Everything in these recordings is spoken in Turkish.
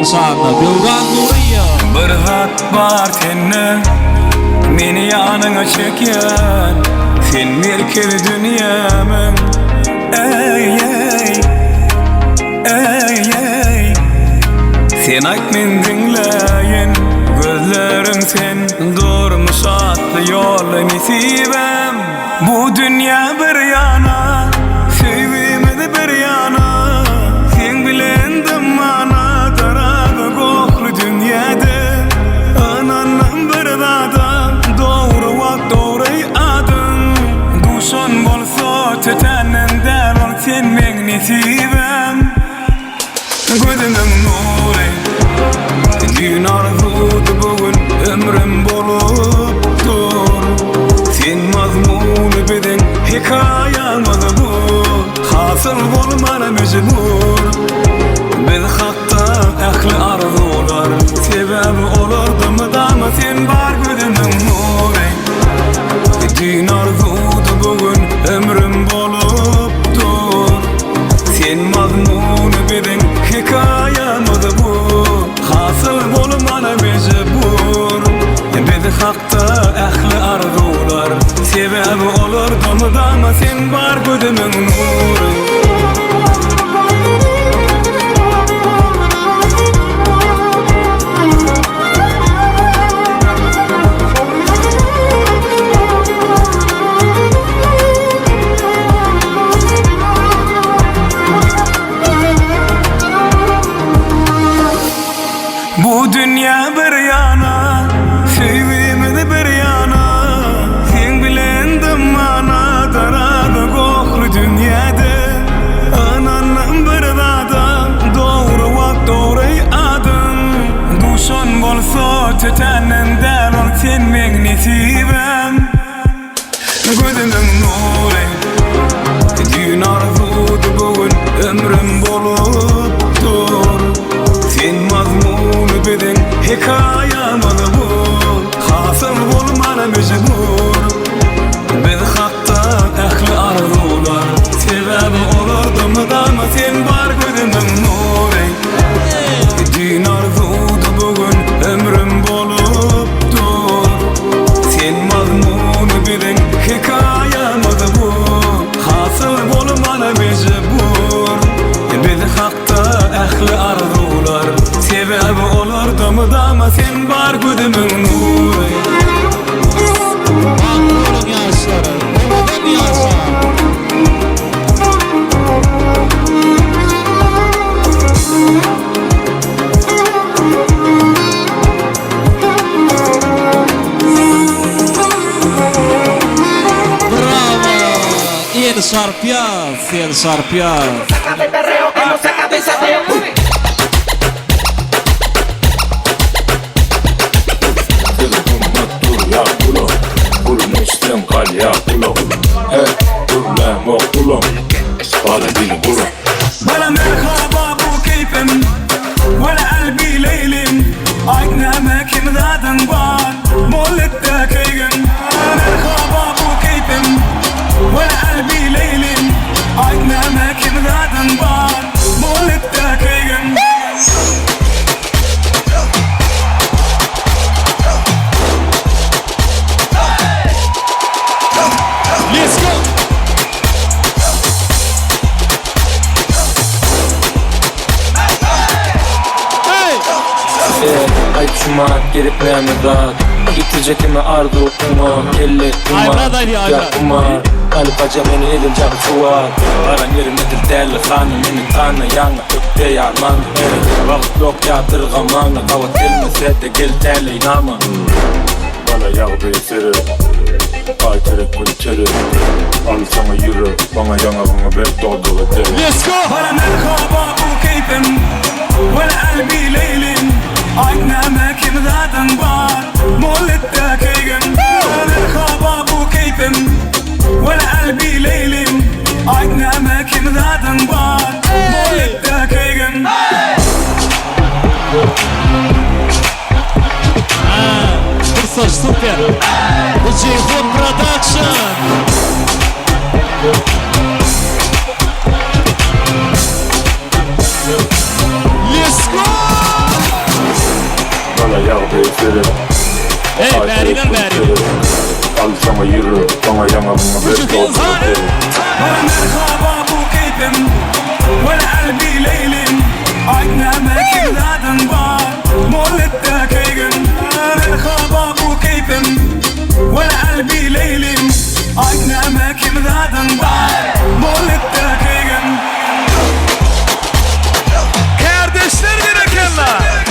şanlı Bilgan Nuriye. Bir zat var senne meni yanına çeken, sen merkezi dünyamın. Ey ey ey ey, sen ayt men dinleyin, gözlerim sen durmuş atlı yol nesibem. Bu dünya bir yana, sevimedi bir yana, sen bilendim ana tarafı koklu dünyada. Ananın bir dada, doğru vakt doğru adım, duşan bolsa tütenen derman sen men nesibem. Gözümün nuri, gün arzudu bugün ömrüm bolup dur. Sen mazmunu bedin hikayamız bu, hasıl bolmana mecbur. Biz hakta ehli arzular, sebep olurdu mu da mı sen var gözümün nuri. Gün arzudu bugün ömrüm bolup dur. Sen mazmunu bedin hikayamız bu, hasıl bolmana mecbur. Biz hakta ehli arzular, sebep olurdu mu da mı sen var gözümün nuri. Bu dünya bir yana, sevimedi bir yana, sen bilendim ana tarafı koklu dünyada. Ananın bir dada, doğru vakt doğru adım, duşan bolsa tütenen derman sen men nesibem. Gözümün nuri, gün arzudu bugün ömrüm bolup dur. Sen mazmunu bedin hikayamız bu, hasıl bolmana mecbur. Biz hakta ehli arzular, sebep olurdu mu da mı sen var gözümün nuri. Gün arzudu bugün ömrüm bolup dur. Sen mazmunu bedin hikayamız bu, hasıl bolmana mecbur. Biz hakta ehli arzular, sebep olurdu mu da mı sen var gözümün nuri. Anadolu yaşları, Anadolu yaşları. Bravo, El Sarpiaz, El Sarpiaz. Sácate perreo, que no sácate sateo. Ya kulum, kulum üstten kal ya kulum. Hey, dur lan o kulum, bana dili kulum. Bana merhaba bu keyfim, wala kalbi leylin, aynama kim zaten var, mollette keygin. Merhaba bu keyfim, wala kalbi leylin, aynama kim zaten var, mollette keygin. Let's go. Ay cuma gelip neyme rahat, gidecek mi ardu kuma, kelle kuma. Aybrad Ali, Aybrad. Ya kuma, alpaca beni edin cak çuvat. Aran yerim edil deli khanı, menin kanı yanı, öpte yarman. Vakit yok yatırgamanı, kavat gelmese de gel deli inanma. Bana yağdı eseri, ay terek kul çeri. Al sana yürü, bana yana bana bek doldu deli. Let's go. Bana merhaba bu keyfim, wala kalbi leylin, aynama kim zaten var, mollette keygin. Merhaba bu keyfim, wala kalbi leylin, aynama kim zaten var, mollette keygin. Fırsat süper. DJ Food Production. Let's go. beyeferim. Hey, beriler beri. Al sana yürü, bana yana bunu Çocuk beş insan. ولا مرحبا بو كيفن ولا قلبي ليلن عدنا أماكن غادن بار مولدتا كيغن مرحبا بو كيفن ولا قلبي ليلن عدنا أماكن غادن بار مولدتا كيغن Kardeşler gerekenler.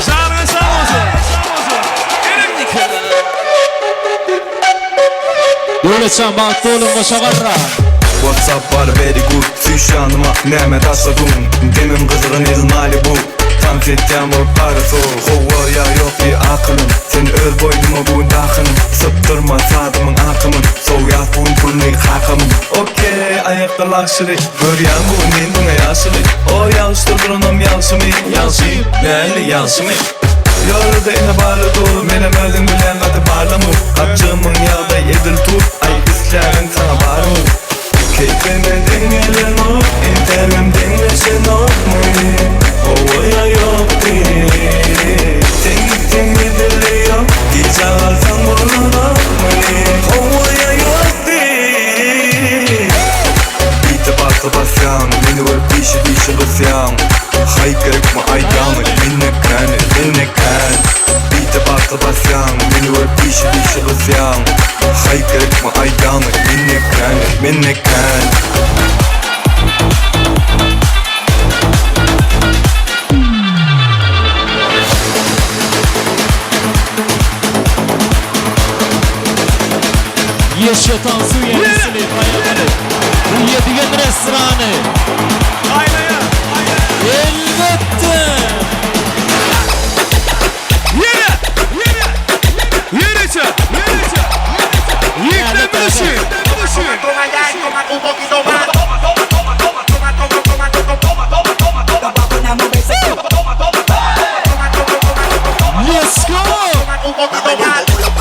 Canın sağ olsun. Dövleçen baktı oğlum boşa varra. WhatsApp var very good Süş yanıma neme taşladın Demin kızırın el Malibu Tanfet yağmur parası Hovaya yok bir akılım Sen öl boyduma bu dakınım Sıptırma sadımın akımın Soğuyat bun pulni hakamın Okey ayakta lakşırı Göryan bu men buna yaşırı O yaştır durunum yaşımı Yaşayım neyli yaşımı Yolda ene bağlıdı Menem öldüm bilen adı bağlamı Kapçımın yağda edil tut Ay islerin sana bağlı Keyfime dengelen o İntermem dengleşen o Ovaya yok değil Tengik ediliyor Hiç ağlarsan burnuna Ovaya yok değil Bitti batı basyan Beni var pişi basyan Haykırık mı aydanı Minnek kan Bitti batı basyan Beni var pişi basyan Haykırık mı aydanı Minnek kan Yaşatan su yenisini dayanır. Bu yedigen restoranı. Aynaya. Elbette. Yürü çak. Yükle bir şey. Toma ya y toma un poquito más. Toma, toma, toma, toma, toma, toma, toma, toma, toma, toma, toma, toma. Vamos a moverse. Toma, toma, toma, toma, toma, toma, toma, toma. Let's go. Toma un poquito más.